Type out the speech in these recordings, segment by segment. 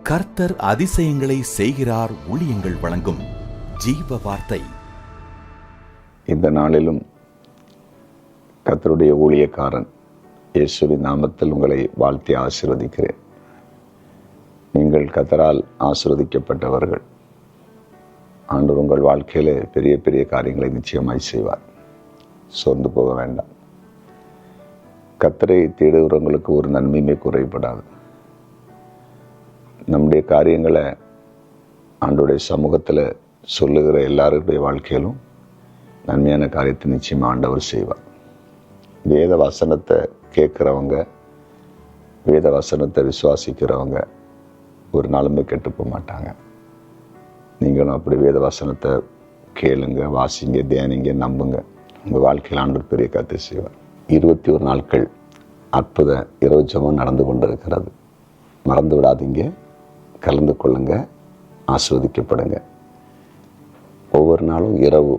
கர்த்தர் அதிசயங்களை செய்கிறார் ஊழியங்கள் வழங்கும் ஜீவ வார்த்தை. இந்த நாளிலும் கர்த்தருடைய ஊழியக்காரன் இயேசுவின் நாமத்தில் உங்களை வாழ்த்தி ஆசீர்வதிக்கிறேன். நீங்கள் கர்த்தரால் ஆசீர்வதிக்கப்பட்டவர்கள். ஆண்டவர் உங்கள் வாழ்க்கையில பெரிய பெரிய காரியங்களை நிச்சயமாய் செய்வார். சோர்ந்து போக வேண்டாம். கர்த்தரை தேடுகிறவங்களுக்கு ஒரு நன்மையுமே குறைபடாது. நம்முடைய காரியங்களை ஆண்டவருடைய சமூகத்தில் சொல்லுகிற எல்லாருடைய வாழ்க்கையிலும் நன்மையான காரியத்தை நிச்சயமாக ஆண்டவர் செய்வார். வேத வசனத்தை கேட்குறவங்க, வேத வசனத்தை விசுவாசிக்கிறவங்க ஒரு நாளுமே கெட்டு போக மாட்டாங்க. நீங்களும் அப்படி வேத வசனத்தை கேளுங்க, வாசிங்க, தியானிங்க, நம்புங்க. உங்கள் வாழ்க்கையில் ஆண்டவர் பெரிய காரியத்தை செய்வார். 21 நாட்கள் அற்புத இரவு ஜெபம் நடந்து கொண்டிருக்கிறது. மறந்து விடாதீங்க, கலந்து கொள்ளுங்க, ஆஸ்வதிக்கப்படுங்க. ஒவ்வொரு நாளும் இரவு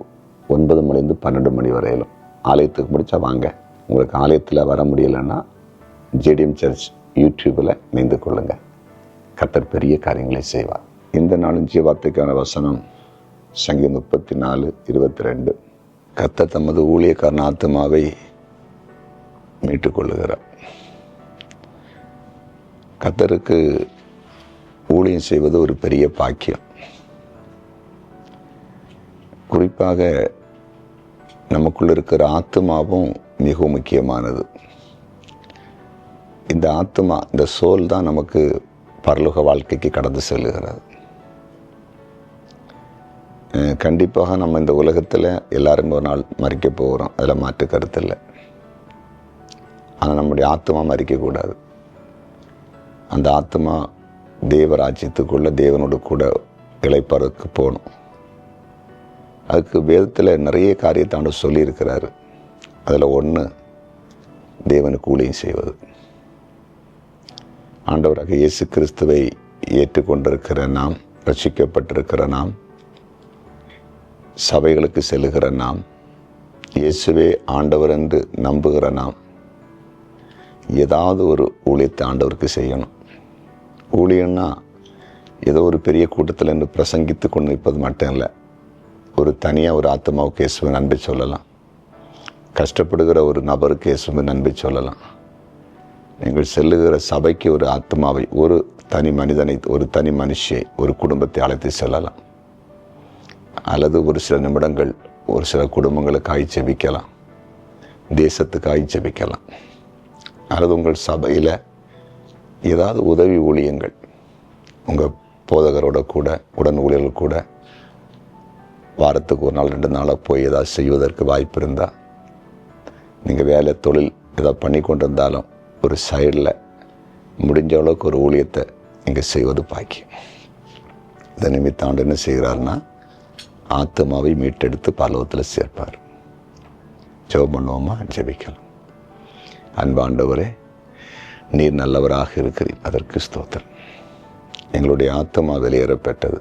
9 மணிலேருந்து 12 மணி வரையிலும் ஆலயத்துக்கு முடிச்சா வாங்க. உங்களுக்கு ஆலயத்தில் வர முடியலைன்னா ஜேடிஎம் சர்ச் யூடியூப்பில் இணைந்து கொள்ளுங்க. கர்த்தர் பெரிய காரியங்களை செய்வார். இந்த நாளும் ஜீவார்த்தைக்கான வசனம் சங்கீதம் 34:22. கர்த்தர் தமது ஊழியக்காரன் ஆத்துமாவை மீட்டுக் கொள்ளுகிறார். கர்த்தருக்கு ஊழியம் செய்வது ஒரு பெரிய பாக்கியம். குறிப்பாக நமக்குள்ள இருக்கிற ஆத்துமாவும் மிகவும் முக்கியமானது. இந்த ஆத்துமா, இந்த சோல் தான் நமக்கு பரலோக வாழ்க்கைக்கு கடந்து செல்லுகிறது. கண்டிப்பாக நம்ம இந்த உலகத்தில் எல்லாரும் ஒரு நாள் மறிக்க போகிறோம், அதில் மாற்று கருத்து இல்லை. ஆனால் நம்முடைய ஆத்மா மறிக்கக்கூடாது. அந்த ஆத்மா தேவராஜ்யத்துக்குள்ள தேவனோடு கூட இளைப்பாறுக்கு போகணும். அதுக்கு வேதத்தில் நிறைய காரியத்தை ஆண்டவர் சொல்லியிருக்கிறாரு. அதில் ஒன்று தேவனுக்கு ஊழியம் செய்வது. ஆண்டவராக இயேசு கிறிஸ்துவை ஏற்றுக்கொண்டிருக்கிற நாம், ரட்சிக்கப்பட்டிருக்கிற நாம், சபைகளுக்கு செல்லுகிற நாம், இயேசுவே ஆண்டவர் என்று நம்புகிற நாம், ஏதாவது ஒரு ஊழியத்தை ஆண்டவருக்கு செய்யணும். ஊழியன்னா ஏதோ ஒரு பெரிய கூட்டத்தில் என்று பிரசங்கித்து கொண்டு நிற்பது மட்டும் இல்லை. ஒரு தனியாக ஒரு ஆத்மாவுக்கு இயேசுவின் அன்பை சொல்லலாம். கஷ்டப்படுகிற ஒரு நபருக்கு இயேசுவின் அன்பை சொல்லலாம். நீங்கள் செல்லுகிற சபைக்கு ஒரு ஆத்மாவை, ஒரு தனி மனிதனை, ஒரு தனி மனுஷியை, ஒரு குடும்பத்தை அழைத்து செல்லலாம். அல்லது ஒரு சில நிமிடங்கள் ஒரு சில குடும்பங்களுக்காக ஜெபிக்கலாம், தேசத்துக்காக ஜெபிக்கலாம். அல்லது உங்கள் சபையில் ஏதாவது உதவி ஊழியங்கள், உங்கள் போதகரோட கூட, உடன் ஊழியர்கள் கூட வாரத்துக்கு ஒரு நாள் 2 நாளாக போய் ஏதாவது செய்வதற்கு வாய்ப்பு இருந்தால், நீங்கள் வேலை தொழில் ஏதாவது பண்ணி கொண்டு இருந்தாலும் ஒரு சைடில் முடிஞ்ச அளவுக்கு ஒரு ஊழியத்தை இங்கே செய்வது பாக்கியம். இந்த நிமித்தம் ஆண்டு என்ன செய்கிறாருன்னா, ஆத்மாவை மீட்டெடுத்து பரலோகத்தில் சேர்ப்பார். ஜெபம் பண்ணுவோமா? ஜெபிக்கலாம். அன்பாண்டவரே, நீர் நல்லவராக இருக்கிறீர், அதற்கு ஸ்தோத்திரம். எங்களுடைய ஆத்மா வெளியேறப்பட்டது.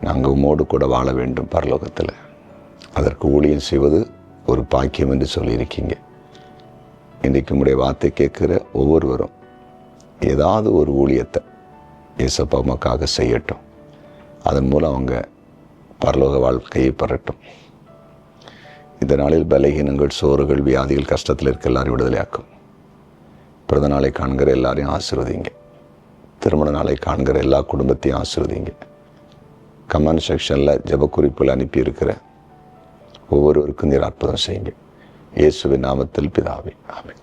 நாங்கள் உம்மோடு கூட வாழ வேண்டும் பரலோகத்தில். அதற்கு ஊழியம் செய்வது ஒரு பாக்கியம் என்று சொல்லியிருக்கீங்க. இன்றைக்கு உம்முடைய வார்த்தை கேட்குற ஒவ்வொருவரும் ஏதாவது ஒரு ஊழியத்தை இயேசப்பா உமக்காக செய்யட்டும். அதன் மூலம் அவங்க பரலோக வாழ்க்கையை பெறட்டும். இந்த நாளில் பலகீனங்கள், சோறுகள், வியாதிகள், கஷ்டத்தில் இருக்க எல்லாரையும் விடுதலையாக்கும். பிறந்த நாளை காண்கிற எல்லாரையும் ஆசீர்வதிங்க. திருமண நாளை காண்கிற எல்லா குடும்பத்தையும் ஆசீர்வதிங்க. கமெண்ட் செக்ஷனில் ஜெப குறிப்புகள் அனுப்பியிருக்கிற ஒவ்வொருவருக்கும் நீர் அற்புதம் செய்யுங்க. இயேசுவின் நாமத்தில் பிதாவே, ஆமென்.